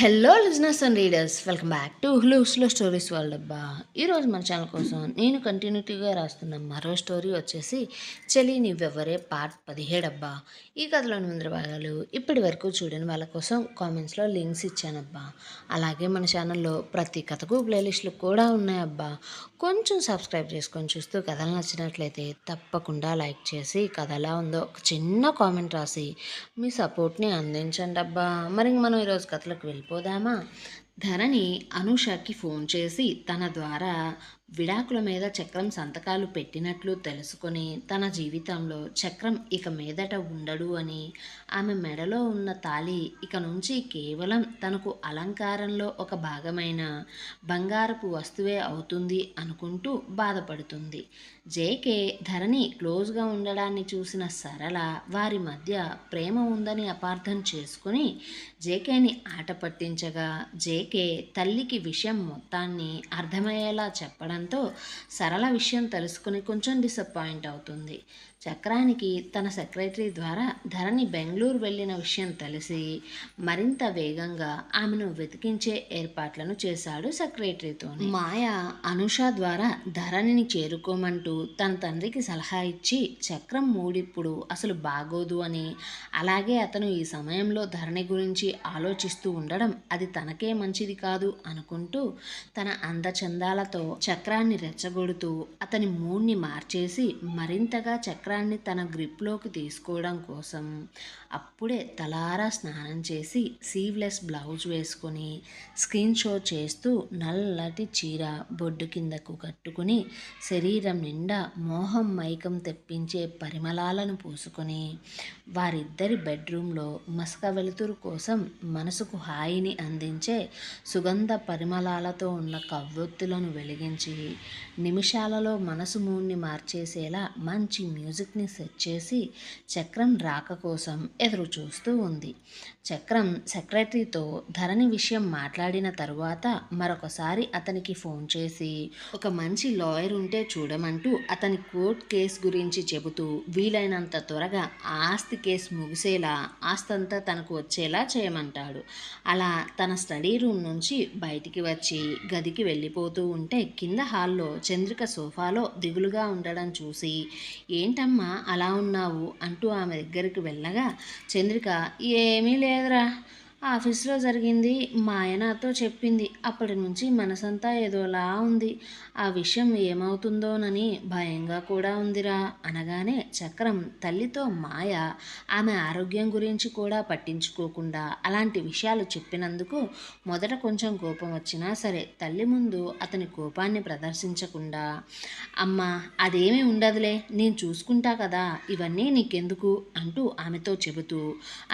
Hello listeners and readers, welcome back to హులుస్లో stories world అబ్బా. ఈరోజు మన ఛానల్ కోసం నేను కంటిన్యూటీగా రాస్తున్న మరో స్టోరీ వచ్చేసి చలి నువ్వెవ్వరే పార్ట్ 17 అబ్బా. ఈ కథలోని ముందర భాగాలు ఇప్పటి వరకు చూడని వాళ్ళ కోసం కామెంట్స్లో లింక్స్ ఇచ్చానబ్బా. అలాగే మన ఛానల్లో ప్రతి కథకు ప్లేలిస్టులు కూడా ఉన్నాయబ్బా. కొంచెం సబ్స్క్రైబ్ చేసుకొని చూస్తూ కథలు నచ్చినట్లయితే తప్పకుండా లైక్ చేసి కథ ఎలా ఉందో ఒక చిన్న కామెంట్ రాసి మీ సపోర్ట్ని అందించండి అబ్బా. మరి మనం ఈరోజు కథలకు వెళ్ళిపోదామా? ధరణి అనూషకి ఫోన్ చేసి తన ద్వారా విడాకుల మీద చక్రం సంతకాలు పెట్టినట్లు తెలుసుకొని తన జీవితంలో చక్రం ఇక మీదట ఉండడు అని, ఆమె మెడలో ఉన్న తాళి ఇక నుంచి కేవలం తనకు అలంకారంలో ఒక భాగమైన బంగారపు వస్తువే అవుతుంది అనుకుంటూ బాధపడుతుంది. జేకే ధరణి క్లోజ్గా ఉండడాన్ని చూసిన సరళ వారి మధ్య ప్రేమ ఉందని అపార్థం చేసుకుని జేకేని ఆట పట్టించగా జేకే తల్లికి విషయం మొత్తాన్ని అర్థమయ్యేలా చెప్పడంతో సరళ విషయం తెలుసుకుని కొంచెం డిసప్పాయింట్ అవుతుంది. చక్రానికి తన సెక్రటరీ ద్వారా ధరణి బెంగళూరు వెళ్ళిన విషయం తెలిసి మరింత వేగంగా ఆమెను వెతికించే ఏర్పాట్లను చేశాడు సెక్రటరీతో. మాయ అనూష ద్వారా ధరణిని చేరుకోమంటూ తన తండ్రికి సలహా ఇచ్చి చక్రం మూడిప్పుడు అసలు బాగోదు అని, అలాగే అతను ఈ సమయంలో ధరణి గురించి ఆలోచిస్తూ ఉండడం అది తనకే మంచిది కాదు అనుకుంటూ తన అందచందాలతో చక్రాన్ని రెచ్చగొడుతూ అతని మూడ్ని మార్చేసి మరింతగా చక్రాన్ని తన గ్రిప్లోకి తీసుకోవడం కోసం అప్పుడే తలారా స్నానం చేసి సీవ్లెస్ బ్లౌజ్ వేసుకొని స్క్రీన్ షో చేస్తూ నల్లటి చీర బొడ్డు కిందకు కట్టుకుని శరీరం నిండా మోహం మైకం తెప్పించే పరిమళాలను పూసుకొని వారిద్దరి బెడ్రూమ్లో మసక వెలుతురు కోసం మనసుకు హాయిని అందించే సుగంధ పరిమళాలతో ఉన్న కవ్వొత్తులను వెలిగించి నిమిషాలలో మనసు మూడ్ని మార్చేసేలా మంచి మ్యూజిక్ని సెట్ చేసి చక్రం రాక కోసం ఎదురు చూస్తూ ఉంది. చక్రం సెక్రటరీతో ధరణి విషయం మాట్లాడిన తరువాత మరొకసారి అతనికి ఫోన్ చేసి ఒక మంచి లాయర్ ఉంటే చూడమంటూ అతని కోర్ట్ కేసు గురించి చెబుతూ వీలైనంత త్వరగా ఆస్తి కేసు ముగిసేలా ఆస్తంతా తనకు వచ్చేలా చేయమంటాడు. అలా తన స్టడీ రూమ్ నుంచి బయటికి వచ్చి గదికి వెళ్ళిపోతూ ఉంటే కింద హాల్లో చంద్రిక సోఫాలో దిగులుగా ఉండడం చూసి ఏంటమ్మా అలా ఉన్నావు అంటూ ఆమె దగ్గరికి వెళ్ళగా చంద్రిక ఏమీ లేదురా, ఆఫీస్లో జరిగింది మా ఆయన నాతో చెప్పింది. అప్పటి నుంచి మనసంతా ఏదోలా ఉంది. ఆ విషయం ఏమవుతుందోనని భయంగా కూడా ఉందిరా అనగానే చక్రం తల్లితో మాయ ఆమె ఆరోగ్యం గురించి కూడా పట్టించుకోకుండా అలాంటి విషయాలు చెప్పినందుకు మొదట కొంచెం కోపం వచ్చినా సరే తల్లి ముందు అతని కోపాన్ని ప్రదర్శించకుండా అమ్మా అదేమీ ఉండదులే, నేను చూసుకుంటా కదా, ఇవన్నీ నీకెందుకు అంటూ ఆమెతో చెబుతూ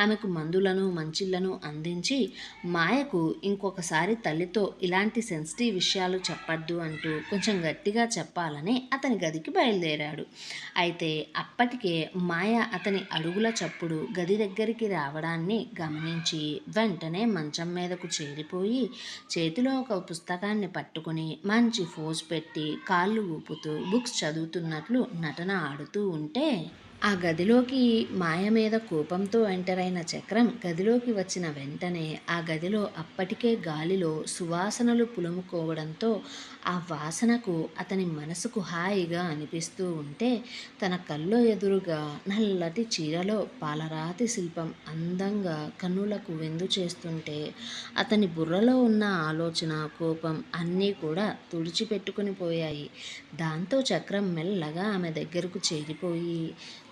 ఆమెకు మందులను మంచిళ్లను అందించి మాయకు ఇంకొకసారి తల్లితో ఇలాంటి సెన్సిటివ్ విషయాలు చెప్పద్దు అంటూ కొంచెం గట్టిగా చెప్పాలని అతని గదికి బయలుదేరాడు. అయితే అప్పటికే మాయ అతని అడుగుల చప్పుడు గది దగ్గరికి రావడాన్ని గమనించి వెంటనే మంచం మీదకు చేరిపోయి చేతిలో ఒక పుస్తకాన్ని పట్టుకుని మంచి ఫోజ్ పెట్టి కాళ్ళు ఊపుతూ బుక్స్ చదువుతున్నట్లు నటన ఆడుతూ ఉంటే ఆ గదిలోకి మాయ మీద కోపంతో ఎంటర్ అయిన చక్రం గదిలోకి వచ్చిన వెంటనే ఆ గదిలో అప్పటికే గాలిలో సువాసనలు పులుముకోవడంతో ఆ వాసనకు అతని మనసుకు హాయిగా అనిపిస్తూ ఉంటే తన కళ్ళు ఎదురుగా నల్లటి చీరలో పాలరాతి శిల్పం అందంగా కన్నులకు విందు చేస్తుంటే అతని బుర్రలో ఉన్న ఆలోచన కోపం అన్నీ కూడా తుడిచిపెట్టుకుని పోయాయి. దాంతో చక్రం మెల్లగా ఆమె దగ్గరకు చేరిపోయి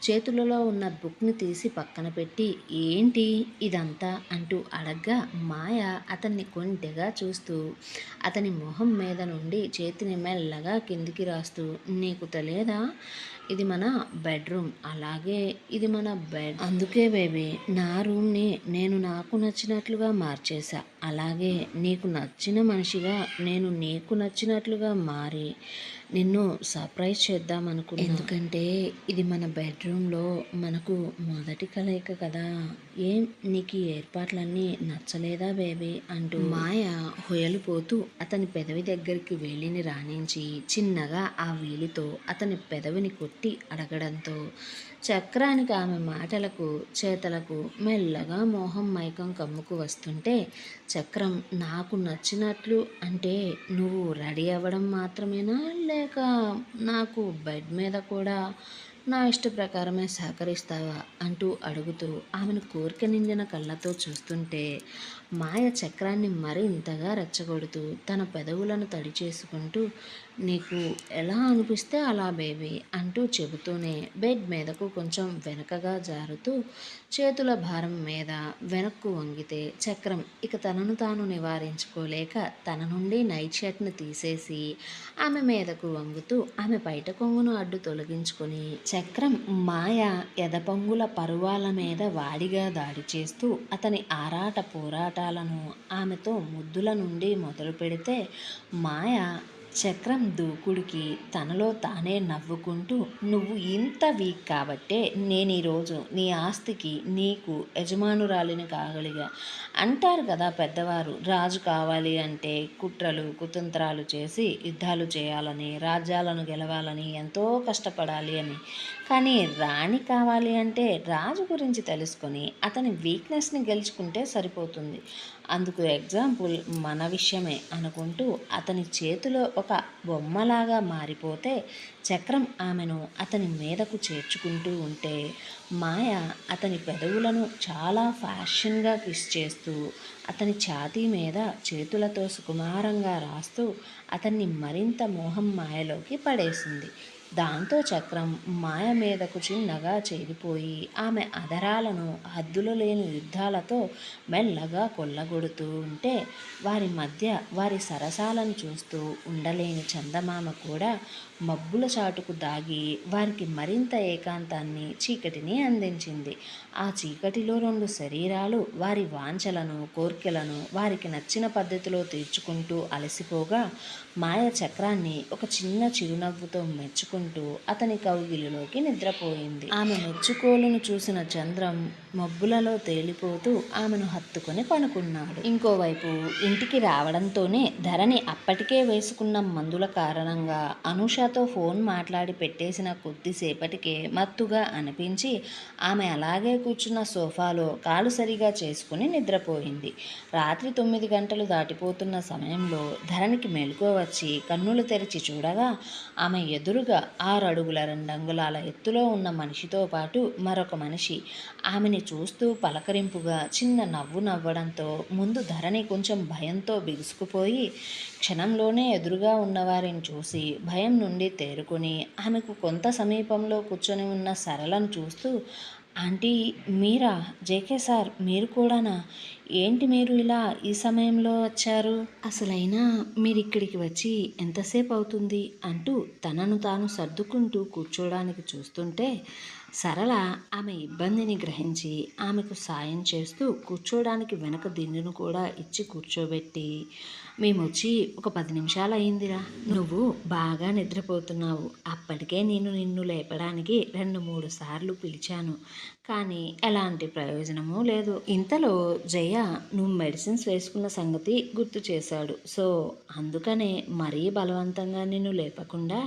చేతులలో ఉన్న బుక్ని తీసి పక్కన పెట్టి ఏంటి ఇదంతా అంటూ అడగ్గా మాయ అతన్ని కొంటెగా చూస్తూ అతని మొహం మీద నుండి చేతిని మెల్లగా కిందికి రాస్తూ నీకు తెలియదా, ఇది మన బెడ్రూమ్, అలాగే ఇది మన బెడ్, అందుకే బేబీ నా రూమ్ని నేను నాకు నచ్చినట్లుగా మార్చేశా, అలాగే నీకు నచ్చిన మనిషిగా నేను నీకు నచ్చినట్లుగా మారి నిన్ను సర్ప్రైజ్ చేద్దామనుకున్నా, ఎందుకంటే ఇది మన బెడ్రూమ్లో మనకు మొదటి కలయిక కదా, ఏం నీకు ఈ ఏర్పాట్లన్నీ నచ్చలేదా బేబీ అంటూ మాయ హొయలుపోతూ అతని పెదవి దగ్గరికి వేలిని రాణించి చిన్నగా ఆ వేలితో అతని పెదవిని కొట్టి అడగడంతో చక్రానికి ఆమె మాటలకు చేతలకు మెల్లగా మోహం మైకం కమ్ముకు వస్తుంటే చక్రం నాకు నచ్చినట్లు అంటే నువ్వు రెడీ అవ్వడం మాత్రమేనా లేక నాకు బెడ్ మీద కూడా నా ఇష్ట ప్రకారమే సహకరిస్తావా అంటూ అడుగుతూ ఆమెను కోరిక నిండిన కళ్ళతో చూస్తుంటే మాయ చక్రాన్ని మరింతగా రెచ్చగొడుతూ తన పెదవులను తడి చేసుకుంటూ నీకు ఎలా అనిపిస్తే అలా బేబీ అంటూ చెబుతూనే బెడ్ మీదకు కొంచెం వెనకగా జారుతూ చేతుల భారం మీద వెనక్కు వంగితే చక్రం ఇక తనను తాను నివారించుకోలేక తన నుండి నైట్ షర్ట్ను తీసేసి ఆమె మీదకు వంగుతూ ఆమె బయట కొంగును అడ్డు తొలగించుకొని చక్రం మాయ ఎదపొంగుల పరువాల మీద వాడిగా దాడి చేస్తూ అతని ఆరాట పోరాటాలను ఆమెతో ముద్దుల నుండి మొదలు పెడితే మాయ చక్రం దూకుడికి తనలో తానే నవ్వుకుంటూ నువ్వు ఇంత వీక్ కాబట్టే నేను ఈరోజు నీ ఆస్తికి నీకు యజమానురాలిని కాగలిగా. అంటారు కదా పెద్దవారు, రాజు కావాలి అంటే కుట్రలు కుతంత్రాలు చేసి యుద్ధాలు చేయాలని రాజ్యాలను గెలవాలని ఎంతో కష్టపడాలి అని. కానీ రాణి కావాలి అంటే రాజు గురించి తెలుసుకొని అతని వీక్నెస్ని గెలుచుకుంటే సరిపోతుంది. అందుకు ఎగ్జాంపుల్ మన విషయమే అనుకుంటూ అతని చేతిలో ఒక బొమ్మలాగా మారిపోతే చక్రం ఆమెను అతని మీదకు చేర్చుకుంటూ ఉంటే మాయ అతని పెదవులను చాలా ఫ్యాషన్గా కిస్ చేస్తూ అతని ఛాతీ మీద చేతులతో సుకుమారంగా రాస్తూ అతన్ని మరింత మోహం మాయలోకి పడేసింది. దాంతో చక్రం మాయ మీదకు చిన్నగా చేరిపోయి ఆమె అధరాలను హద్దులు లేని యుద్ధాలతో మెల్లగా కొల్లగొడుతూ ఉంటే వారి మధ్య వారి సరసాలను చూస్తూ ఉండలేని చందమామ కూడా మబ్బుల చాటుకు దాగి వారికి మరింత ఏకాంతాన్ని చీకటిని అందించింది. ఆ చీకటిలో రెండు శరీరాలు వారి వాంఛలను కోర్కెలను వారికి నచ్చిన పద్ధతిలో తీర్చుకుంటూ అలసిపోగా మాయ చక్రాన్ని ఒక చిన్న చిరునవ్వుతో మెచ్చుకుంటూ అతని కౌగిలిలోకి నిద్రపోయింది. ఆమె మెచ్చుకోలును చూసిన చంద్రం మబ్బులలో తేలిపోతూ ఆమెను హత్తుకొని పనుకున్నాడు. ఇంకోవైపు ఇంటికి రావడంతోనే ధరణి అప్పటికే వేసుకున్న మందుల కారణంగా అనూషతో ఫోన్ మాట్లాడి పెట్టేసిన కొద్దిసేపటికే మత్తుగా అనిపించి ఆమె అలాగే కూర్చున్న సోఫాలో కాలు సరిగా చేసుకుని నిద్రపోయింది. రాత్రి 9 గంటలు దాటిపోతున్న సమయంలో ధరణికి మెలకువ వచ్చి కన్నులు తెరిచి చూడగా ఆమె ఎదురుగా 6 అడుగుల 2 అంగుళాల ఎత్తులో ఉన్న మనిషితో పాటు మరొక మనిషి ఆమెని చూస్తూ పలకరింపుగా చిన్న నవ్వు నవ్వడంతో ముందు ధరణి కొంచెం భయంతో బిగుసుకుపోయి క్షణంలోనే ఎదురుగా ఉన్నవారిని చూసి భయం నుండి తేరుకుని ఆమెకు కొంత సమీపంలో కూర్చొని ఉన్న సరళను చూస్తూ ఆంటీ మీరా? జేకే సార్ మీరు కూడానా? ఏంటి మీరు ఇలా ఈ సమయంలో వచ్చారు? అసలైనా మీరిక్కడికి వచ్చి ఎంతసేపు అవుతుంది అంటూ తనను తాను సర్దుకుంటూ కూర్చోడానికి చూస్తుంటే సరళ ఆమె ఇబ్బందిని గ్రహించి ఆమెకు సాయం చేస్తూ కూర్చోడానికి వెనక దిండును కూడా ఇచ్చి కూర్చోబెట్టి మేమొచ్చి ఒక 10 నిమిషాలు అయిందిరా, నువ్వు బాగా నిద్రపోతున్నావు. అప్పటికే నేను నిన్ను లేపడానికి 2-3 సార్లు పిలిచాను, కానీ ఎలాంటి ప్రయోజనమూ లేదు. ఇంతలో జయ నువ్వు మెడిసిన్స్ వేసుకున్న సంగతి గుర్తు చేశాడు. సో అందుకనే మరీ బలవంతంగా నిన్ను లేపకుండా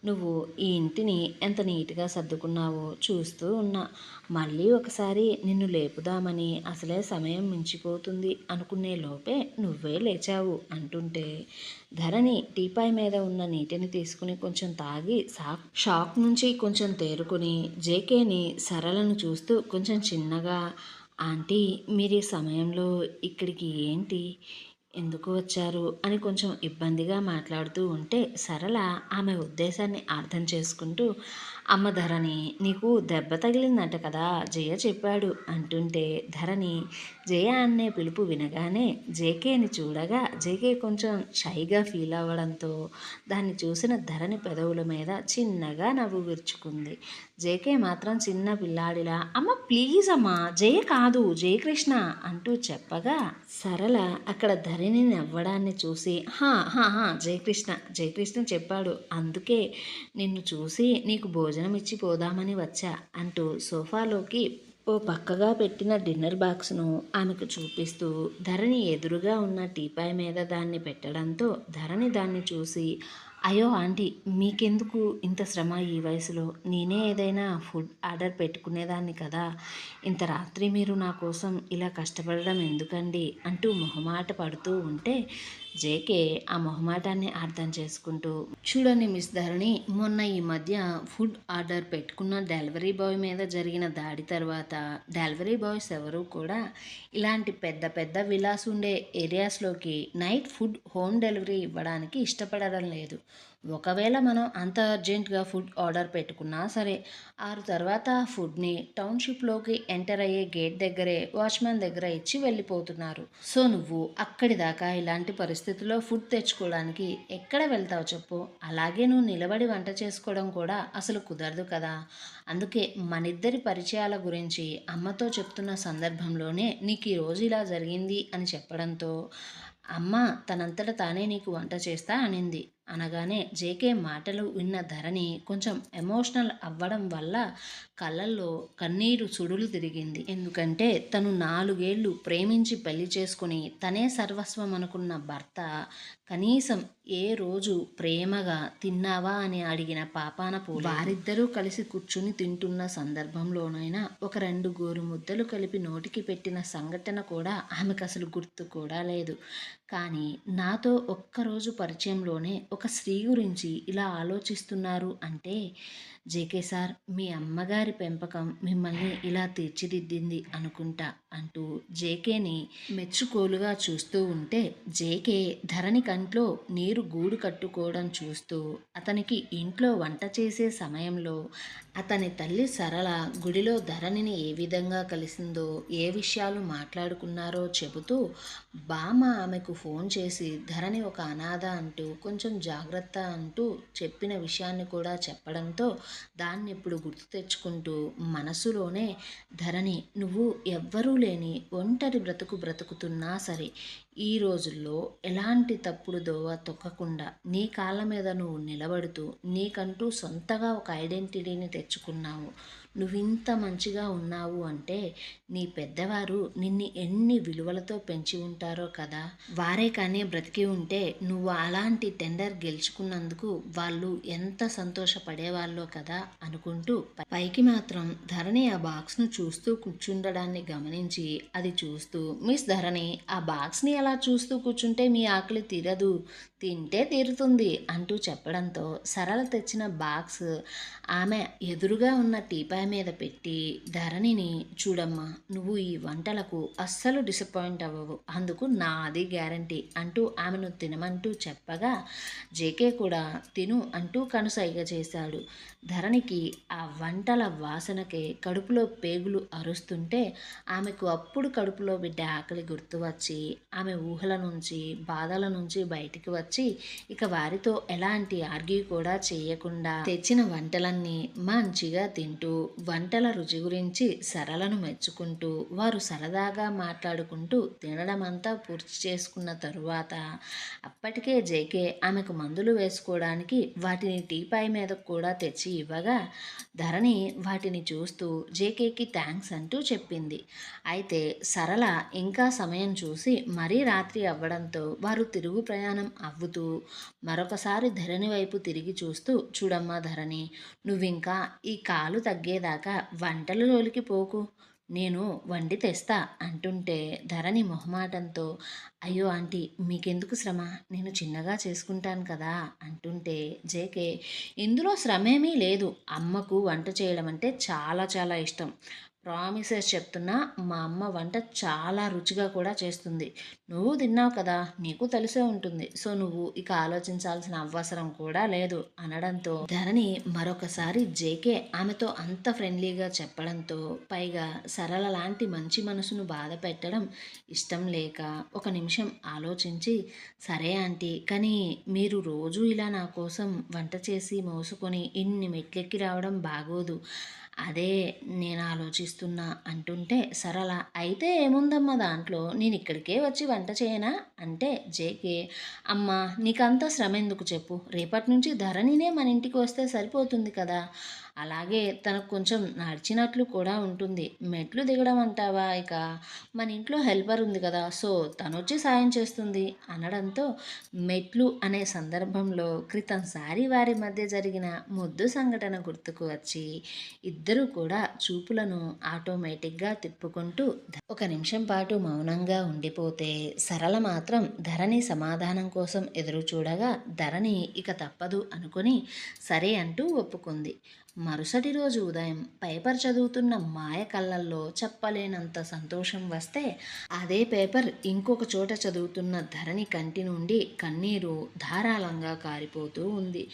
నువ్వు ఈ ఇంటిని ఎంత నీట్గా సర్దుకున్నావో చూస్తూ ఉన్నా. మళ్ళీ ఒకసారి నిన్ను లేపుదామని అసలే సమయం మించిపోతుంది అనుకునే లోపే నువ్వే లేచావు అంటుంటే ధరణి టీపాయ్ మీద ఉన్న నీటిని తీసుకుని కొంచెం తాగి షాక్ నుంచి కొంచెం తేరుకుని జేకేని సరళను చూస్తూ కొంచెం చిన్నగా ఆంటీ మీరు ఈ సమయంలో ఇక్కడికి ఏంటి, ఎందుకు వచ్చారు అని కొంచెం ఇబ్బందిగా మాట్లాడుతూ ఉంటే సరళ ఆమె ఉద్దేశాన్ని అర్థం చేసుకుంటూ అమ్మ ధరణి నీకు దెబ్బ తగిలిందంట కదా జయ చెప్పాడు అంటుంటే ధరణి జయ అనే పిలుపు వినగానే జేకేని చూడగా జేకే కొంచెం షైగా ఫీల్ అవ్వడంతో దాన్ని చూసిన ధరణి పెదవుల మీద చిన్నగా నవ్వు విరుచుకుంది. జేకే మాత్రం చిన్న పిల్లాడిలా అమ్మ ప్లీజ్ అమ్మా జయ కాదు జయకృష్ణ అంటూ చెప్పగా సరళ అక్కడ ధరణి నవ్వడాన్ని చూసి హా హా హా జయకృష్ణ చెప్పాడు, అందుకే నిన్ను చూసి నీకు భోజనం ఇచ్చి పోదామని వచ్చా అంటూ సోఫాలోకి ఓ పక్కగా పెట్టిన డిన్నర్ బాక్స్ను ఆమెకు చూపిస్తూ ధరణి ఎదురుగా ఉన్న టీపాయ్ మీద దాన్ని పెట్టడంతో ధరణి దాన్ని చూసి అయ్యో ఆంటీ, మీకెందుకు ఇంత శ్రమ ఈ వయసులో? నేనే ఏదైనా ఫుడ్ ఆర్డర్ పెట్టుకునేదాన్ని కదా! ఇంత రాత్రి మీరు నా కోసం ఇలా కష్టపడడం ఎందుకండి? అంటూ మొహమాట పడుతూ ఉంటే, జేకే ఆ మొహమాటాన్ని అర్థం చేసుకుంటూ, చూడండి మిస్ ధరణి, మొన్న ఈ మధ్య ఫుడ్ ఆర్డర్ పెట్టుకున్న డెలివరీ బాయ్ మీద జరిగిన దాడి తర్వాత డెలివరీ బాయ్స్ ఎవరూ కూడా ఇలాంటి పెద్ద పెద్ద విలాస్ ఉండే ఏరియాస్లోకి నైట్ ఫుడ్ హోమ్ డెలివరీ ఇవ్వడానికి ఇష్టపడడం లేదు. ఒకవేళ మనం అంత అర్జెంట్గా ఫుడ్ ఆర్డర్ పెట్టుకున్నా సరే, 6 తర్వాత ఆ ఫుడ్ని టౌన్షిప్లోకి ఎంటర్ అయ్యే గేట్ దగ్గరే వాచ్మెన్ దగ్గర ఇచ్చి వెళ్ళిపోతున్నారు. సో నువ్వు అక్కడి దాకా ఇలాంటి పరిస్థితుల్లో ఫుడ్ తెచ్చుకోవడానికి ఎక్కడ వెళ్తావు చెప్పు? అలాగే నువ్వు నిలబడి వంట చేసుకోవడం కూడా అసలు కుదరదు కదా! అందుకే మనిద్దరి పరిచయాల గురించి అమ్మతో చెప్తున్న సందర్భంలోనే నీకు ఈరోజు ఇలా జరిగింది అని చెప్పడంతో, అమ్మ తనంతట తానే నీకు వంట చేస్తా అనింది. అనగానే జేకే మాటలు విన్న ధరణి కొంచెం ఎమోషనల్ అవ్వడం వల్ల కళ్ళల్లో కన్నీరు సుడులు తిరిగింది. ఎందుకంటే తను 4 ఏళ్ళు ప్రేమించి పెళ్లి చేసుకుని తనే సర్వస్వం అనుకున్న భర్త కనీసం ఏ రోజు ప్రేమగా తిన్నావా అని అడిగిన పాపాన పోలేదు. వారిద్దరూ కలిసి కూర్చుని తింటున్న సందర్భంలోనైనా ఒక 2 గోరు ముద్దలు కలిపి నోటికి పెట్టిన సంఘటన కూడా ఆమెకు అసలు గుర్తు కూడా లేదు. కానీ నాతో ఒక్కరోజు పరిచయంలోనే ఒక స్త్రీ గురించి ఇలా ఆలోచిస్తున్నారు అంటే, జేకే సార్, మీ అమ్మగారి పెంపకం మిమ్మల్ని ఇలా తీర్చిదిద్దింది అనుకుంటా అంటూ జేకేని మెచ్చుకోలుగా చూస్తూ ఉంటే, జేకే ధరణి కంట్లో నీరు గూడు కట్టుకోవడం చూస్తూ అతనికి ఇంట్లో వంట చేసే సమయంలో అతని తల్లి సరళ గుడిలో ధరణిని ఏ విధంగా కలిసిందో, ఏ విషయాలు మాట్లాడుకున్నారో చెబుతూ, బామ్మ ఆమెకు ఫోన్ చేసి ధరణి ఒక అనాథ అంటూ కొంచెం జాగ్రత్త అంటూ చెప్పిన విషయాన్ని కూడా చెప్పడంతో దాన్ని ఇప్పుడు గుర్తు తెచ్చుకుంటూ మనసులోనే, ధరణి, నువ్వు ఎవ్వరూ లేని ఒంటరి బ్రతుకు బ్రతుకుతున్నా సరే ఈ రోజుల్లో ఎలాంటి తప్పుడు దోవ తొక్కకుండా నీ కాళ్ళ మీద నువ్వు నిలబడుతూ నీకంటూ సొంతగా ఒక ఐడెంటిటీని తెచ్చుకున్నావు. నువ్వింత మంచిగా ఉన్నావు అంటే నీ పెద్దవారు నిన్ను ఎన్ని విలువలతో పెంచి ఉంటారో కదా! వారే కానీ బ్రతికి ఉంటే నువ్వు అలాంటి టెండర్ గెలుచుకున్నందుకు వాళ్ళు ఎంత సంతోషపడేవాళ్ళో కదా అనుకుంటూ పైకి మాత్రం ధరణి ఆ బాక్స్ను చూస్తూ కూర్చుండడాన్ని గమనించి అది చూస్తూ, మిస్ ధరణి, ఆ బాక్స్ని అలా చూస్తూ కూర్చుంటే మీ ఆకలి తీరదు, తింటే తీరుతుంది అంటూ చెప్పడంతో సరళ తెచ్చిన బాక్స్ ఆమె ఎదురుగా ఉన్న టీపాయ్ మీద పెట్టి ధరణిని, చూడమ్మా, నువ్వు ఈ వంటలకు అస్సలు డిసప్పాయింట్ అవ్వవు, అందుకు నాది గ్యారంటీ అంటూ ఆమెను తినమంటూ చెప్పగా జేకే కూడా తిను అంటూ కనుసైగ చేశాడు. ధరణికి ఆ వంటల వాసనకే కడుపులో పేగులు అరుస్తుంటే ఆమెకు అప్పుడు కడుపులో బిడ్డ ఆకలి గుర్తు వచ్చి ఆమె ఊహల నుంచి బాధల నుంచి బయటికి వచ్చి ఇక వారితో ఎలాంటి ఆర్గ్యూ కూడా చేయకుండా తెచ్చిన వంటలన్నీ మంచిగా తింటూ వంటల రుచి గురించి సరళను మెచ్చుకుంటూ వారు సరదాగా మాట్లాడుకుంటూ తినడం అంతా పూర్తి చేసుకున్న తరువాత అప్పటికే జేకే ఆమెకు మందులు వేసుకోవడానికి వాటిని టీపాయ్ మీద కూడా తెచ్చి ఇవ్వగా ధరణి వాటిని చూస్తూ జేకేకి థ్యాంక్స్ అంటూ చెప్పింది. అయితే సరళ ఇంకా సమయం చూసి మరీ రాత్రి అవ్వడంతో వారు తిరుగు ప్రయాణం అవ్వుతూ మరొకసారి ధరణి వైపు తిరిగి చూస్తూ, చూడమ్మా ధరణి, నువ్వింకా ఈ కాలు తగ్గేదాకా వంటల జోలికి పోకు, నేను వండి తెస్తా అంటుంటే ధరణి మొహమాటంతో, అయ్యో ఆంటీ, మీకెందుకు శ్రమ, నేను చిన్నగా చేసుకుంటాను కదా అంటుంటే జేకే, ఇందులో శ్రమేమీ లేదు, అమ్మకు వంట చేయడం అంటే చాలా చాలా ఇష్టం. ప్రామిసెస్ చెప్తున్నా, మా అమ్మ వంట చాలా రుచిగా కూడా చేస్తుంది. నువ్వు తిన్నావు కదా, నీకు తెలిసే ఉంటుంది. సో నువ్వు ఇక ఆలోచించాల్సిన అవసరం కూడా లేదు అనడంతో ధరణి మరొకసారి జేకే ఆమెతో అంత ఫ్రెండ్లీగా చెప్పడంతో, పైగా సరళ లాంటి మంచి మనసును బాధ పెట్టడం ఇష్టం లేక ఒక నిమిషం ఆలోచించి, సరే ఆంటీ, కానీ మీరు రోజు ఇలా నా కోసం వంట చేసి మోసుకొని ఇన్ని మెట్లెక్కి రావడం బాగోదు, అదే నేను ఆలోచిస్తున్నా అంటుంటే సరళ, అయితే ఏముందమ్మా దాంట్లో, నేను ఇక్కడికే వచ్చి వంట చేయనా అంటే జేకే, అమ్మా, నీకంత శ్రమ ఎందుకు చెప్పు, రేపటి నుంచి ధరణినే మన ఇంటికి వస్తే సరిపోతుంది కదా, అలాగే తనకు కొంచెం నడిచినట్లు కూడా ఉంటుంది. మెట్లు దిగడం అంటావా, ఇక మన ఇంట్లో హెల్పర్ ఉంది కదా, సో తనొచ్చి సాయం చేస్తుంది అనడంతో మెట్లు అనే సందర్భంలో క్రితంసారి వారి మధ్య జరిగిన ముద్దు సంఘటన గుర్తుకు వచ్చి ఇద్దరూ కూడా చూపులను ఆటోమేటిక్గా తిప్పుకుంటూ ఒక నిమిషం పాటు మౌనంగా ఉండిపోతే సరళ మాత్రం ధరణి సమాధానం కోసం ఎదురు చూడగా ధరణి ఇక తప్పదు అనుకుని సరే అంటూ ఒప్పుకుంది. మరుసటి రోజు ఉదయం పేపర్ చదువుతున్న మాయ కళ్ళల్లో చెప్పలేనంత సంతోషం వస్తే అదే పేపర్ ఇంకొక చోట చదువుతున్న ధరణి కంటి నుండి కన్నీరు ధారాళంగా కారిపోతూ ఉంది.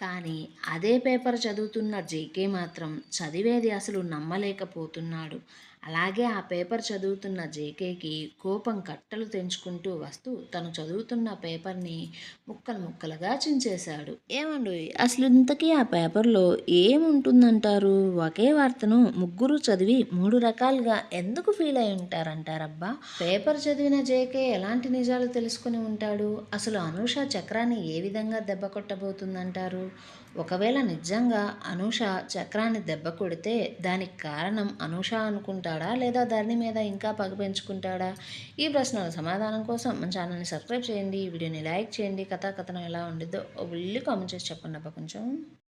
కానీ అదే పేపర్ చదువుతున్న జేకే మాత్రం చదివేది అసలు నమ్మలేకపోతున్నాడు. అలాగే ఆ పేపర్ చదువుతున్న జేకేకి కోపం కట్టలు తెంచుకుంటూ వస్తూ తను చదువుతున్న పేపర్ని ముక్కలు ముక్కలుగా చించేశాడు. ఏమండి, అసలు ఇంతకీ ఆ పేపర్లో ఏముంటుందంటారు? ఒకే వార్తను ముగ్గురు చదివి మూడు రకాలుగా ఎందుకు ఫీల్ అయి ఉంటారంటారబ్బా? పేపర్ చదివిన జేకే ఎలాంటి నిజాలు తెలుసుకుని ఉంటాడు? అసలు అనూష చక్రాన్ని ఏ విధంగా దెబ్బ కొట్టబోతుందంటారు? ఒకవేళ నిజంగా అనూష చక్రాన్ని దెబ్బ కొడితే దానికి కారణం అనూష అనుకుంటాడా, లేదా ధరణి మీద ఇంకా పగ పెంచుకుంటాడా? ఈ ప్రశ్నల సమాధానం కోసం మన ఛానల్ని సబ్స్క్రైబ్ చేయండి, ఈ వీడియోని లైక్ చేయండి. కథాకథనం ఎలా ఉండిద్దో ఓ కామెంట్ చేసి చెప్పండి అబ్బా కొంచెం.